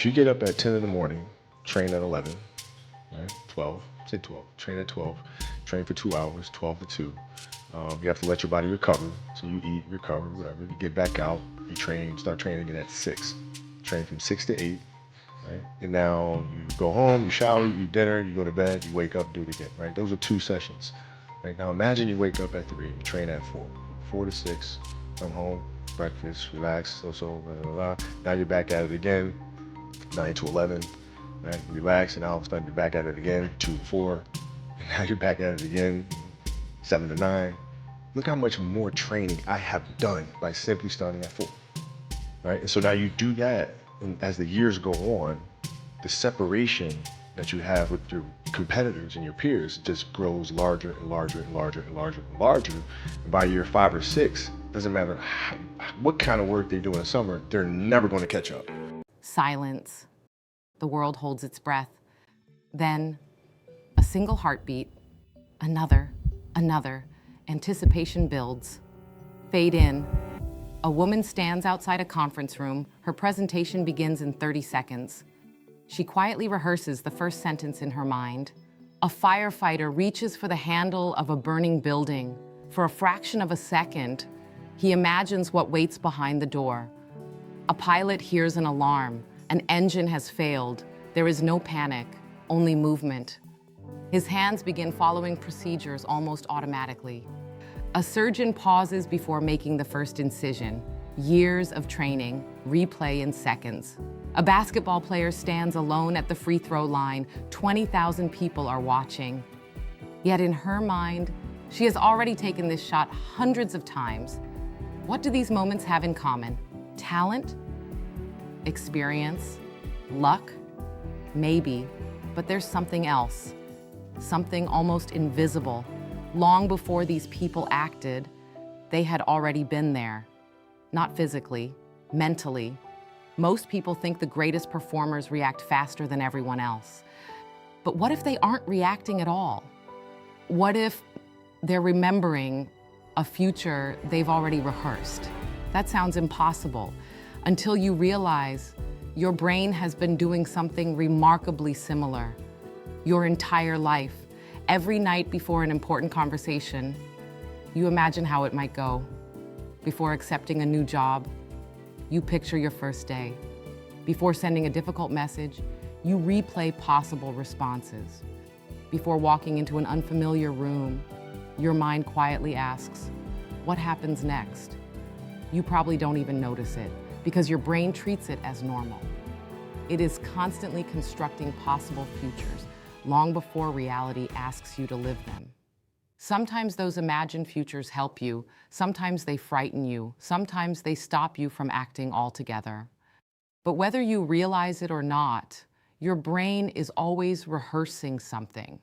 if you get up at 10 in the morning, train at 11, right? 12, say 12, train at 12, train for 2 hours, 12 to 2. You have to let your body recover. So you eat, recover, whatever. You get back out, you train, start training again at 6. Train from 6 to 8, right? And now you go home, you shower, you eat dinner, you go to bed, you wake up, do it again, right? Those are 2 sessions. Right? Now imagine you wake up at 3, you train at 4, 4 to 6, come home, breakfast, relax, blah, blah, blah. Now you're back at it again, 9 to 11, right? Relax, and now all of a sudden you're back at it again, 2 to 4, and now you're back at it again, 7 to 9. Look how much more training I have done by simply starting at 4, right? And so now you do that, and as the years go on, the separation that you have with your competitors and your peers just grows larger and larger and larger and larger and larger. And by year 5 or 6, doesn't matter what kind of work they do in the summer, they're never going to catch up. Silence. The world holds its breath. Then a single heartbeat, another. Anticipation builds. Fade in. A woman stands outside a conference room. Her presentation begins in 30 seconds. She quietly rehearses the first sentence in her mind. A firefighter reaches for the handle of a burning building. For a fraction of a second, he imagines what waits behind the door. A pilot hears an alarm. An engine has failed. There is no panic, only movement. His hands begin following procedures almost automatically. A surgeon pauses before making the first incision. Years of training, replay in seconds. A basketball player stands alone at the free throw line. 20,000 people are watching. Yet in her mind, she has already taken this shot hundreds of times. What do these moments have in common? Talent? Experience? Luck? Maybe, but there's something else. Something almost invisible. Long before these people acted, they had already been there. Not physically, mentally. Most people think the greatest performers react faster than everyone else. But what if they aren't reacting at all? What if they're remembering a future they've already rehearsed? That sounds impossible until you realize your brain has been doing something remarkably similar. Your entire life, every night before an important conversation, you imagine how it might go. Before accepting a new job, you picture your first day. Before sending a difficult message, you replay possible responses. Before walking into an unfamiliar room, your mind quietly asks, what happens next? You probably don't even notice it because your brain treats it as normal. It is constantly constructing possible futures long before reality asks you to live them. Sometimes those imagined futures help you, sometimes they frighten you, sometimes they stop you from acting altogether. But whether you realize it or not, your brain is always rehearsing something.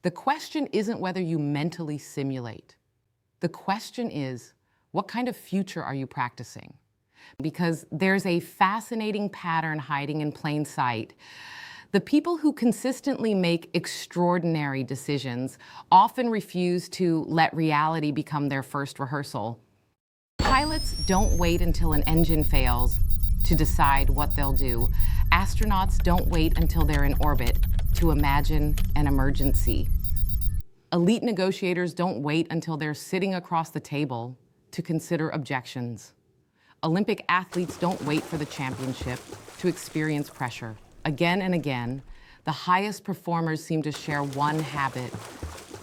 The question isn't whether you mentally simulate. The question is, what kind of future are you practicing? Because there's a fascinating pattern hiding in plain sight. The people who consistently make extraordinary decisions often refuse to let reality become their first rehearsal. Pilots don't wait until an engine fails to decide what they'll do. Astronauts don't wait until they're in orbit to imagine an emergency. Elite negotiators don't wait until they're sitting across the table to consider objections. Olympic athletes don't wait for the championship to experience pressure. Again and again, the highest performers seem to share one habit.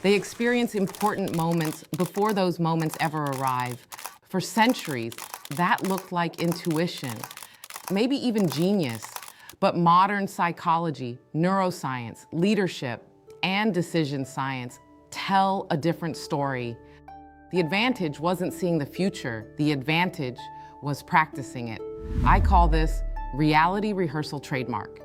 They experience important moments before those moments ever arrive. For centuries, that looked like intuition, maybe even genius. But modern psychology, neuroscience, leadership, and decision science tell a different story. The advantage wasn't seeing the future. The advantage was practicing it. I call this reality rehearsal trademark.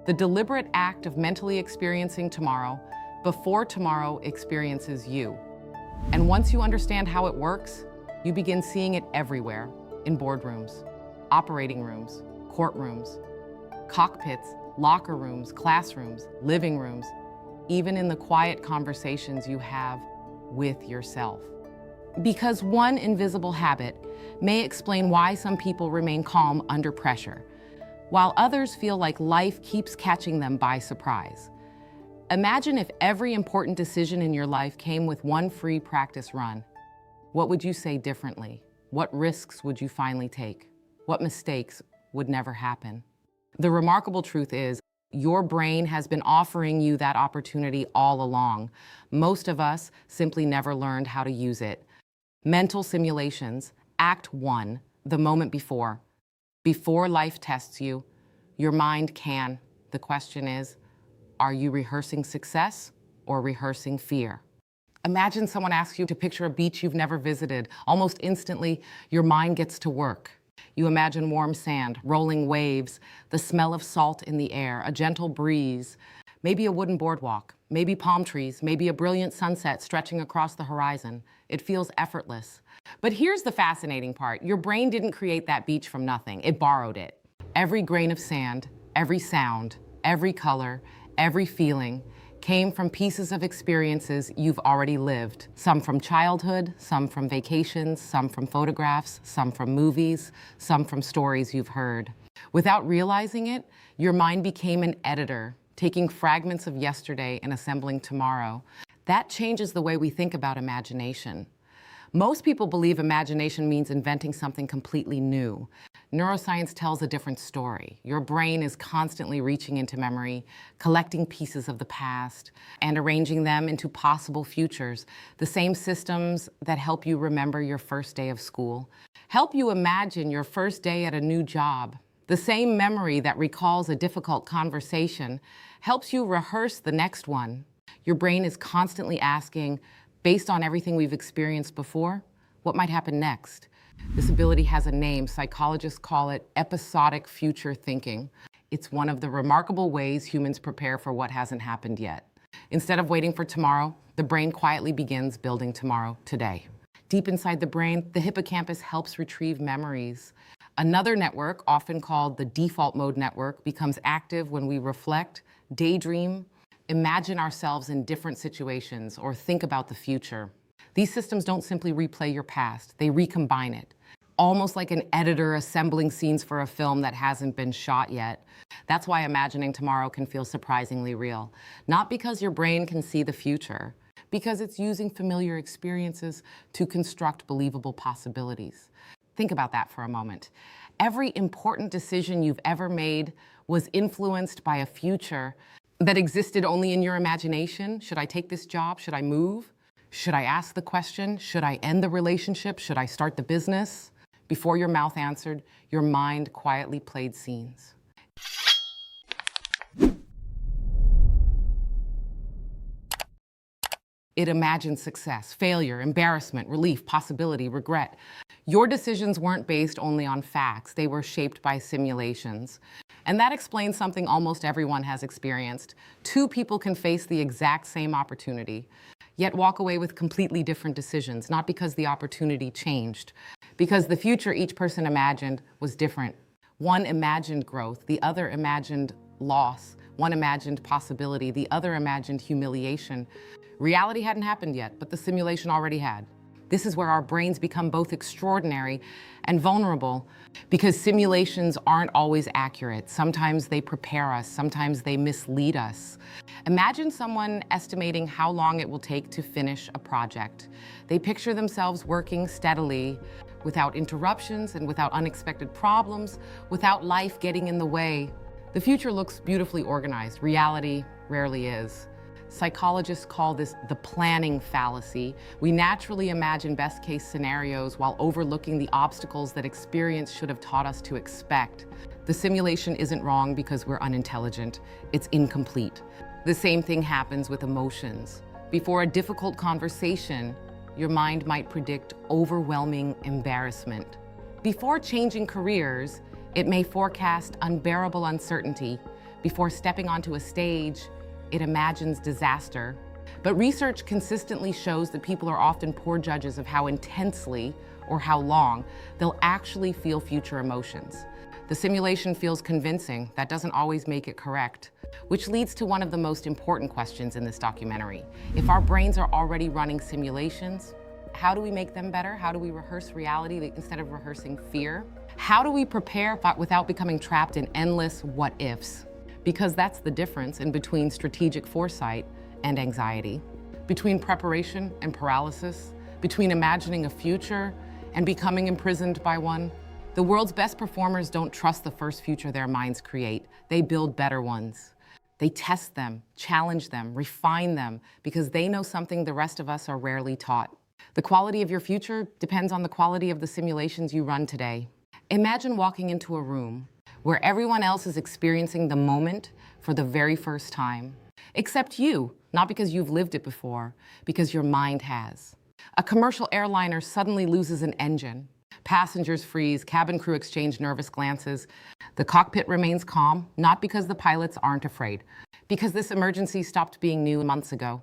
The deliberate act of mentally experiencing tomorrow before tomorrow experiences you. And once you understand how it works, you begin seeing it everywhere, in boardrooms, operating rooms, courtrooms, cockpits, locker rooms, classrooms, living rooms, even in the quiet conversations you have with yourself. Because one invisible habit may explain why some people remain calm under pressure, while others feel like life keeps catching them by surprise. Imagine if every important decision in your life came with one free practice run. What would you say differently? What risks would you finally take? What mistakes would never happen? The remarkable truth is, your brain has been offering you that opportunity all along. Most of us simply never learned how to use it. Mental simulations, Act 1, the moment before. Before life tests you, your mind can. The question is, are you rehearsing success or rehearsing fear? Imagine someone asks you to picture a beach you've never visited. Almost instantly, your mind gets to work. You imagine warm sand, rolling waves, the smell of salt in the air, a gentle breeze, maybe a wooden boardwalk, maybe palm trees, maybe a brilliant sunset stretching across the horizon. It feels effortless. But here's the fascinating part. Your brain didn't create that beach from nothing. It borrowed it. Every grain of sand, every sound, every color, every feeling came from pieces of experiences you've already lived. Some from childhood, some from vacations, some from photographs, some from movies, some from stories you've heard. Without realizing it, your mind became an editor, taking fragments of yesterday and assembling tomorrow. That changes the way we think about imagination. Most people believe imagination means inventing something completely new. Neuroscience tells a different story. Your brain is constantly reaching into memory, collecting pieces of the past, and arranging them into possible futures. The same systems that help you remember your first day of school, help you imagine your first day at a new job. The same memory that recalls a difficult conversation helps you rehearse the next one. Your brain is constantly asking, based on everything we've experienced before, what might happen next? This ability has a name. Psychologists call it episodic future thinking. It's one of the remarkable ways humans prepare for what hasn't happened yet. Instead of waiting for tomorrow, the brain quietly begins building tomorrow today. Deep inside the brain, the hippocampus helps retrieve memories. Another network, often called the default mode network, becomes active when we reflect, daydream, imagine ourselves in different situations, or think about the future. These systems don't simply replay your past, they recombine it. Almost like an editor assembling scenes for a film that hasn't been shot yet. That's why imagining tomorrow can feel surprisingly real. Not because your brain can see the future, because it's using familiar experiences to construct believable possibilities. Think about that for a moment. Every important decision you've ever made was influenced by a future that existed only in your imagination. Should I take this job? Should I move? Should I ask the question? Should I end the relationship? Should I start the business? Before your mouth answered, your mind quietly played scenes. It imagined success, failure, embarrassment, relief, possibility, regret. Your decisions weren't based only on facts. They were shaped by simulations. And that explains something almost everyone has experienced. Two people can face the exact same opportunity, yet walk away with completely different decisions, not because the opportunity changed, because the future each person imagined was different. One imagined growth, the other imagined loss. One imagined possibility, the other imagined humiliation. Reality hadn't happened yet, but the simulation already had. This is where our brains become both extraordinary and vulnerable, because simulations aren't always accurate. Sometimes they prepare us, sometimes they mislead us. Imagine someone estimating how long it will take to finish a project. They picture themselves working steadily, without interruptions and without unexpected problems, without life getting in the way. The future looks beautifully organized. Reality rarely is. Psychologists call this the planning fallacy. We naturally imagine best-case scenarios while overlooking the obstacles that experience should have taught us to expect. The simulation isn't wrong because we're unintelligent. It's incomplete. The same thing happens with emotions. Before a difficult conversation, your mind might predict overwhelming embarrassment. Before changing careers, it may forecast unbearable uncertainty. Before stepping onto a stage, it imagines disaster. But research consistently shows that people are often poor judges of how intensely or how long they'll actually feel future emotions. The simulation feels convincing. That doesn't always make it correct, which leads to one of the most important questions in this documentary. If our brains are already running simulations, how do we make them better? How do we rehearse reality instead of rehearsing fear? How do we prepare without becoming trapped in endless what ifs? Because that's the difference in between strategic foresight and anxiety, between preparation and paralysis, between imagining a future and becoming imprisoned by one. The world's best performers don't trust the first future their minds create. They build better ones. They test them, challenge them, refine them, because they know something the rest of us are rarely taught. The quality of your future depends on the quality of the simulations you run today. Imagine walking into a room where everyone else is experiencing the moment for the very first time, except you, not because you've lived it before, because your mind has. A commercial airliner suddenly loses an engine. Passengers freeze, cabin crew exchange nervous glances. The cockpit remains calm, not because the pilots aren't afraid, because this emergency stopped being new months ago.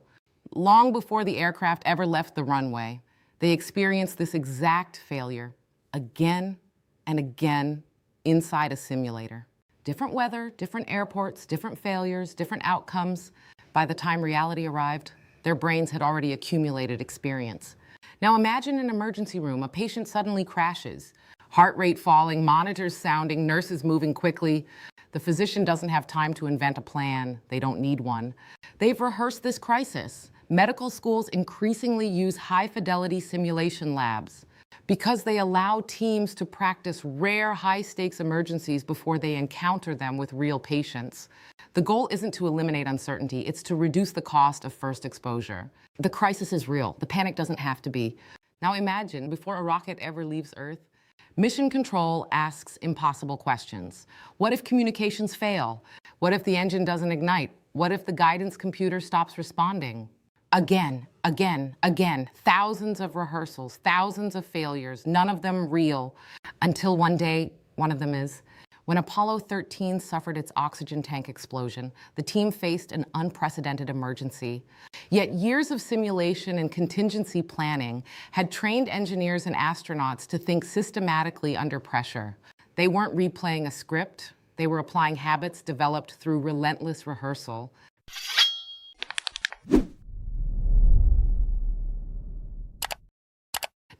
Long before the aircraft ever left the runway, they experienced this exact failure again and again inside a simulator. Different weather, different airports, different failures, different outcomes. By the time reality arrived, their brains had already accumulated experience. Now imagine an emergency room. A patient suddenly crashes. Heart rate falling, monitors sounding, nurses moving quickly. The physician doesn't have time to invent a plan. They don't need one. They've rehearsed this crisis. Medical schools increasingly use high-fidelity simulation labs because they allow teams to practice rare high-stakes emergencies before they encounter them with real patients. The goal isn't to eliminate uncertainty, it's to reduce the cost of first exposure. The crisis is real. The panic doesn't have to be. Now imagine, before a rocket ever leaves Earth, Mission Control asks impossible questions. What if communications fail? What if the engine doesn't ignite? What if the guidance computer stops responding? Again, again, again, thousands of rehearsals, thousands of failures, none of them real, until one day, one of them is. When Apollo 13 suffered its oxygen tank explosion, the team faced an unprecedented emergency. Yet years of simulation and contingency planning had trained engineers and astronauts to think systematically under pressure. They weren't replaying a script, they were applying habits developed through relentless rehearsal.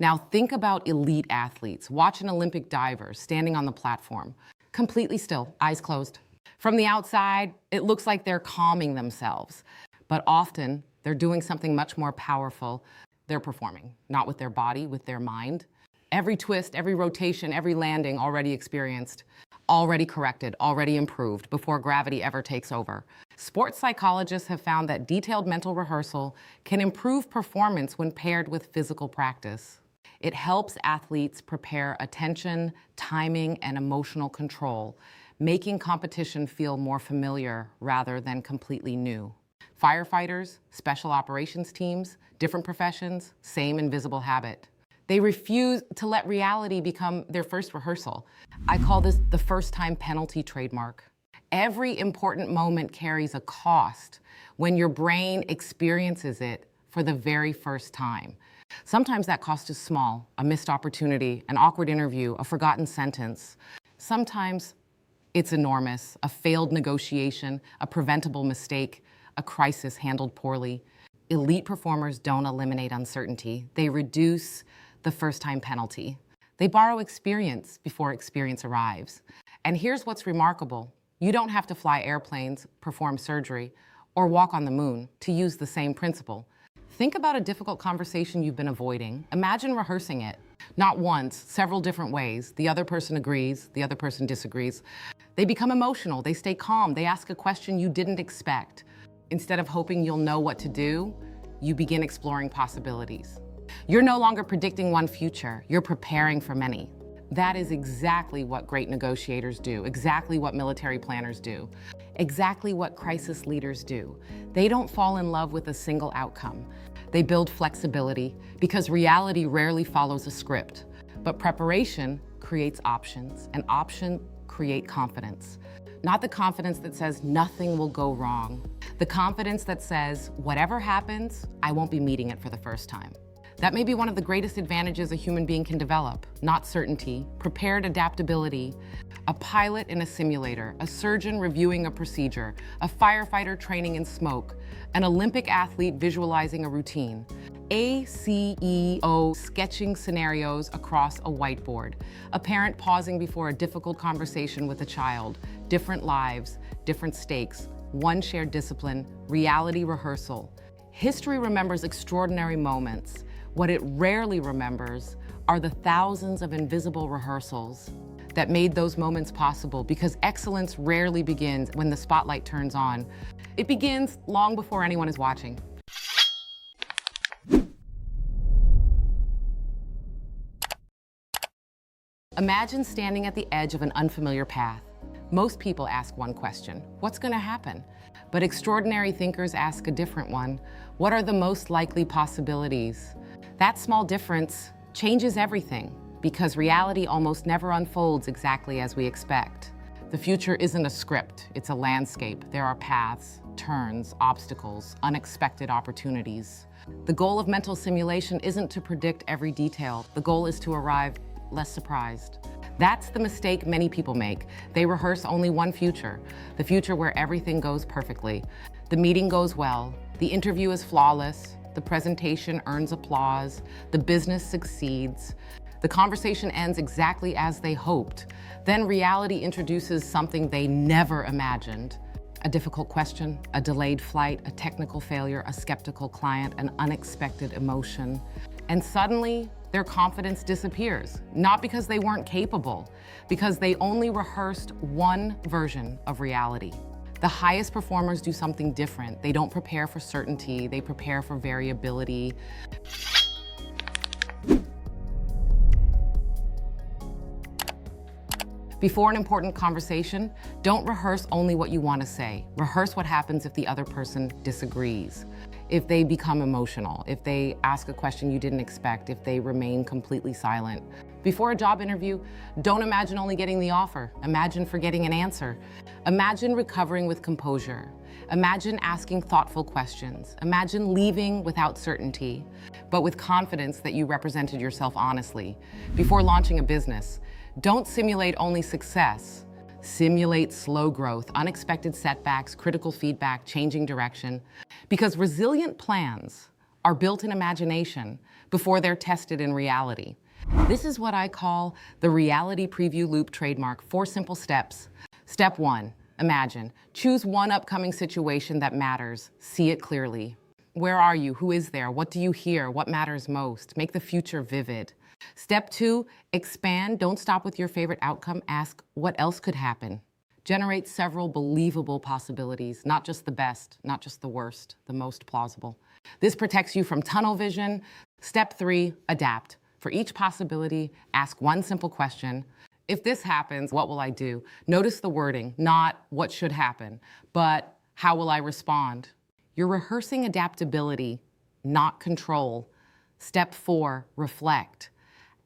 Now think about elite athletes. Watch an Olympic diver standing on the platform, completely still, eyes closed. From the outside, it looks like they're calming themselves, but often they're doing something much more powerful. They're performing, not with their body, with their mind. Every twist, every rotation, every landing already experienced, already corrected, already improved before gravity ever takes over. Sports psychologists have found that detailed mental rehearsal can improve performance when paired with physical practice. It helps athletes prepare attention, timing, and emotional control, making competition feel more familiar rather than completely new. Firefighters, special operations teams, different professions, same invisible habit. They refuse to let reality become their first rehearsal. I call this the first-time penalty trademark. Every important moment carries a cost when your brain experiences it for the very first time. Sometimes that cost is small, a missed opportunity, an awkward interview, a forgotten sentence. Sometimes it's enormous, a failed negotiation, a preventable mistake, a crisis handled poorly. Elite performers don't eliminate uncertainty. They reduce the first-time penalty. They borrow experience before experience arrives. And here's what's remarkable. You don't have to fly airplanes, perform surgery, or walk on the moon to use the same principle. Think about a difficult conversation you've been avoiding. Imagine rehearsing it. Not once, several different ways. The other person agrees, the other person disagrees. They become emotional, they stay calm, they ask a question you didn't expect. Instead of hoping you'll know what to do, you begin exploring possibilities. You're no longer predicting one future, you're preparing for many. That is exactly what great negotiators do, exactly what military planners do, exactly what crisis leaders do. They don't fall in love with a single outcome. They build flexibility because reality rarely follows a script, but preparation creates options, and options create confidence. Not the confidence that says nothing will go wrong, the confidence that says whatever happens, I won't be meeting it for the first time. That may be one of the greatest advantages a human being can develop, not certainty, prepared adaptability. A pilot in a simulator, a surgeon reviewing a procedure, a firefighter training in smoke, an Olympic athlete visualizing a routine. ACEO sketching scenarios across a whiteboard. A parent pausing before a difficult conversation with a child. Different lives, different stakes, one shared discipline, reality rehearsal. History remembers extraordinary moments. What it rarely remembers are the thousands of invisible rehearsals that made those moments possible, because excellence rarely begins when the spotlight turns on. It begins long before anyone is watching. Imagine standing at the edge of an unfamiliar path. Most people ask one question: what's going to happen? But extraordinary thinkers ask a different one: what are the most likely possibilities? That small difference changes everything, because reality almost never unfolds exactly as we expect. The future isn't a script, it's a landscape. There are paths, turns, obstacles, unexpected opportunities. The goal of mental simulation isn't to predict every detail. The goal is to arrive less surprised. That's the mistake many people make. They rehearse only one future, the future where everything goes perfectly. The meeting goes well, the interview is flawless, the presentation earns applause, the business succeeds, the conversation ends exactly as they hoped. Then reality introduces something they never imagined. A difficult question, a delayed flight, a technical failure, a skeptical client, an unexpected emotion. And suddenly, their confidence disappears. Not because they weren't capable, because they only rehearsed one version of reality. The highest performers do something different. They don't prepare for certainty, they prepare for variability. Before an important conversation, don't rehearse only what you want to say. Rehearse what happens if the other person disagrees, if they become emotional, if they ask a question you didn't expect, if they remain completely silent. Before a job interview, don't imagine only getting the offer. Imagine forgetting an answer. Imagine recovering with composure. Imagine asking thoughtful questions. Imagine leaving without certainty, but with confidence that you represented yourself honestly. Before launching a business, don't simulate only success. Simulate slow growth, unexpected setbacks, critical feedback, changing direction. Because resilient plans are built in imagination before they're tested in reality. This is what I call the reality preview loop trademark. 4 simple steps. Step 1, imagine. Choose one upcoming situation that matters. See it clearly. Where are you? Who is there? What do you hear? What matters most? Make the future vivid. Step 2, expand. Don't stop with your favorite outcome. Ask, what else could happen? Generate several believable possibilities, not just the best, not just the worst, the most plausible. This protects you from tunnel vision. Step 3, adapt. For each possibility, ask one simple question. If this happens, what will I do? Notice the wording, not what should happen, but how will I respond? You're rehearsing adaptability, not control. Step 4, reflect.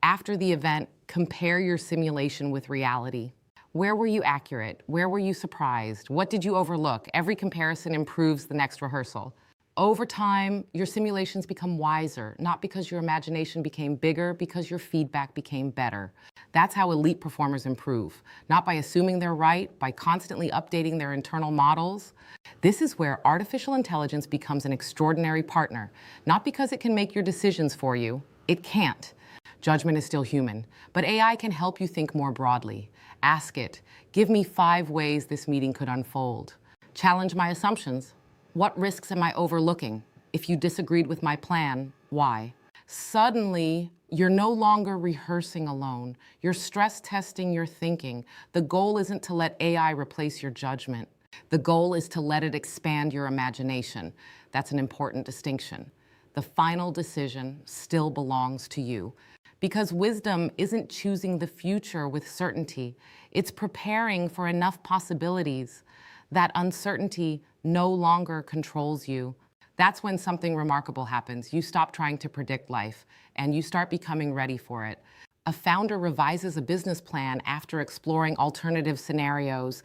After the event, compare your simulation with reality. Where were you accurate? Where were you surprised? What did you overlook? Every comparison improves the next rehearsal. Over time, your simulations become wiser, not because your imagination became bigger, because your feedback became better. That's how elite performers improve, not by assuming they're right, by constantly updating their internal models. This is where artificial intelligence becomes an extraordinary partner, not because it can make your decisions for you. It can't. Judgment is still human, but AI can help you think more broadly. Ask it, give me 5 ways this meeting could unfold. Challenge my assumptions. What risks am I overlooking? If you disagreed with my plan, why? Suddenly, you're no longer rehearsing alone. You're stress testing your thinking. The goal isn't to let AI replace your judgment. The goal is to let it expand your imagination. That's an important distinction. The final decision still belongs to you. Because wisdom isn't choosing the future with certainty. It's preparing for enough possibilities that uncertainty no longer controls you. That's when something remarkable happens. You stop trying to predict life and you start becoming ready for it. A founder revises a business plan after exploring alternative scenarios.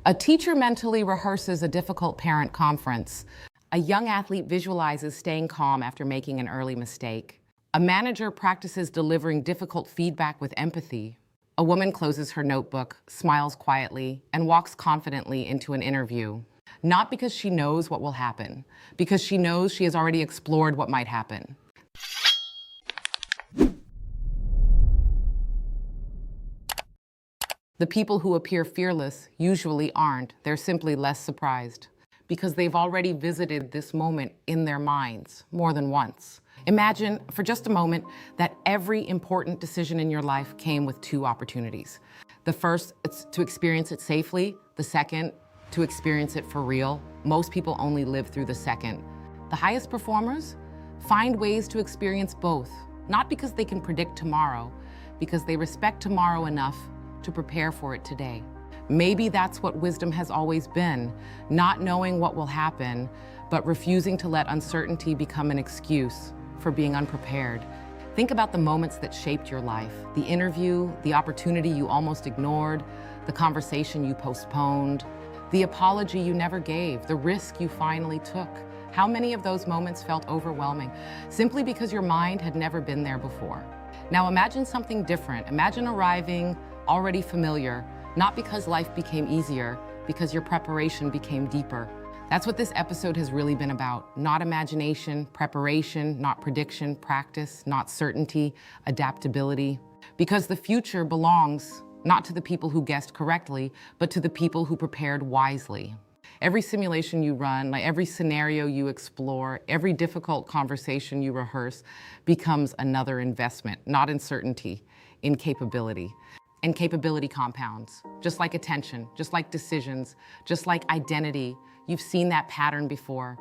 A teacher mentally rehearses a difficult parent conference. A young athlete visualizes staying calm after making an early mistake. A manager practices delivering difficult feedback with empathy. A woman closes her notebook, smiles quietly, and walks confidently into an interview. Not because she knows what will happen, because she knows she has already explored what might happen. The people who appear fearless usually aren't. They're simply less surprised because they've already visited this moment in their minds more than once. Imagine for just a moment that every important decision in your life came with two opportunities. The first, it's to experience it safely. The second, to experience it for real. Most people only live through the second. The highest performers find ways to experience both, not because they can predict tomorrow, because they respect tomorrow enough to prepare for it today. Maybe that's what wisdom has always been, not knowing what will happen, but refusing to let uncertainty become an excuse for being unprepared. Think about the moments that shaped your life, the interview, the opportunity you almost ignored, the conversation you postponed, the apology you never gave, the risk you finally took. How many of those moments felt overwhelming simply because your mind had never been there before? Now imagine something different. Imagine arriving already familiar, not because life became easier, because your preparation became deeper. That's what this episode has really been about. Not imagination, preparation, not prediction, practice, not certainty, adaptability. Because the future belongs not to the people who guessed correctly, but to the people who prepared wisely. Every simulation you run, like every scenario you explore, every difficult conversation you rehearse becomes another investment, not in certainty, in capability. And capability compounds, just like attention, just like decisions, just like identity. You've seen that pattern before.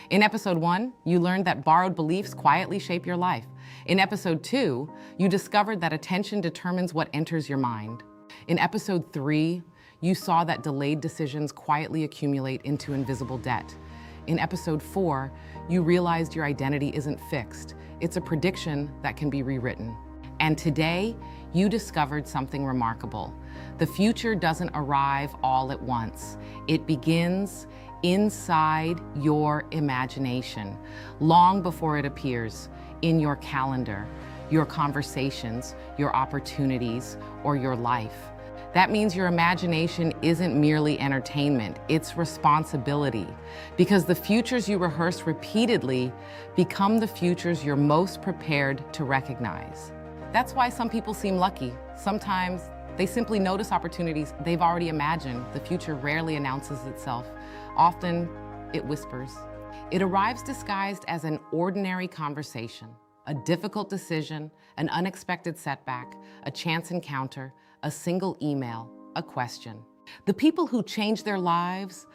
In episode 1, you learned that borrowed beliefs quietly shape your life. In episode 2, you discovered that attention determines what enters your mind. In episode 3, you saw that delayed decisions quietly accumulate into invisible debt. In episode 4, you realized your identity isn't fixed. It's a prediction that can be rewritten. And today, you discovered something remarkable. The future doesn't arrive all at once. It begins inside your imagination, long before it appears in your calendar, your conversations, your opportunities, or your life. That means your imagination isn't merely entertainment, it's responsibility. Because the futures you rehearse repeatedly become the futures you're most prepared to recognize. That's why some people seem lucky. Sometimes they simply notice opportunities they've already imagined. The future rarely announces itself. Often, it whispers. It arrives disguised as an ordinary conversation, a difficult decision, an unexpected setback, a chance encounter, a single email, a question. The people who change their lives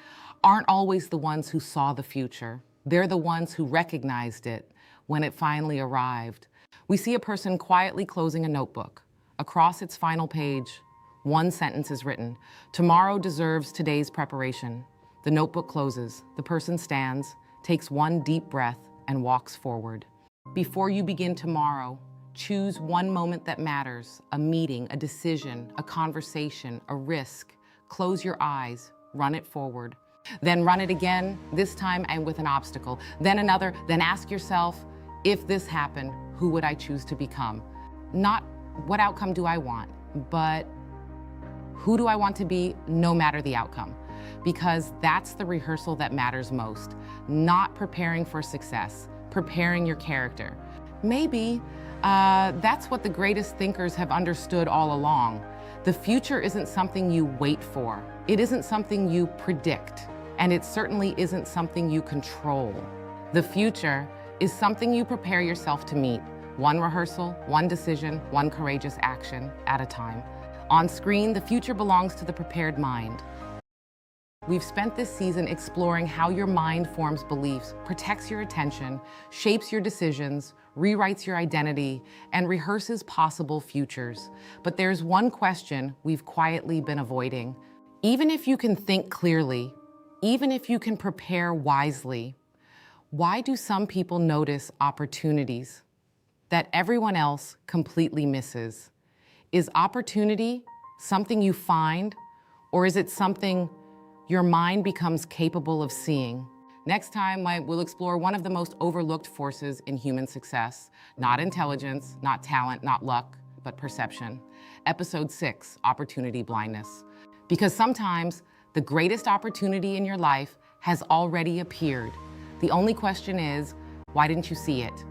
aren't always the ones who saw the future. They're the ones who recognized it when it finally arrived. We see a person quietly closing a notebook. Across its final page, one sentence is written: "Tomorrow deserves today's preparation." The notebook closes. The person stands, takes one deep breath, and walks forward. Before you begin tomorrow, choose one moment that matters: a meeting, a decision, a conversation, a risk. Close your eyes, run it forward. Then run it again, this time and with an obstacle. Then another, then ask yourself, if this happened, who would I choose to become? Not what outcome do I want, but who do I want to be no matter the outcome? Because that's the rehearsal that matters most. Not preparing for success, preparing your character. Maybe that's what the greatest thinkers have understood all along. The future isn't something you wait for. It isn't something you predict. And it certainly isn't something you control. The future is something you prepare yourself to meet. One rehearsal, one decision, one courageous action at a time. On screen, the future belongs to the prepared mind. We've spent this season exploring how your mind forms beliefs, protects your attention, shapes your decisions, rewrites your identity, and rehearses possible futures. But there's one question we've quietly been avoiding. Even if you can think clearly, even if you can prepare wisely, why do some people notice opportunities that everyone else completely misses? Is opportunity something you find, or is it something your mind becomes capable of seeing? Next time, we'll explore one of the most overlooked forces in human success. Not intelligence, not talent, not luck, but perception. Episode 6, Opportunity Blindness. Because sometimes the greatest opportunity in your life has already appeared. The only question is, why didn't you see it?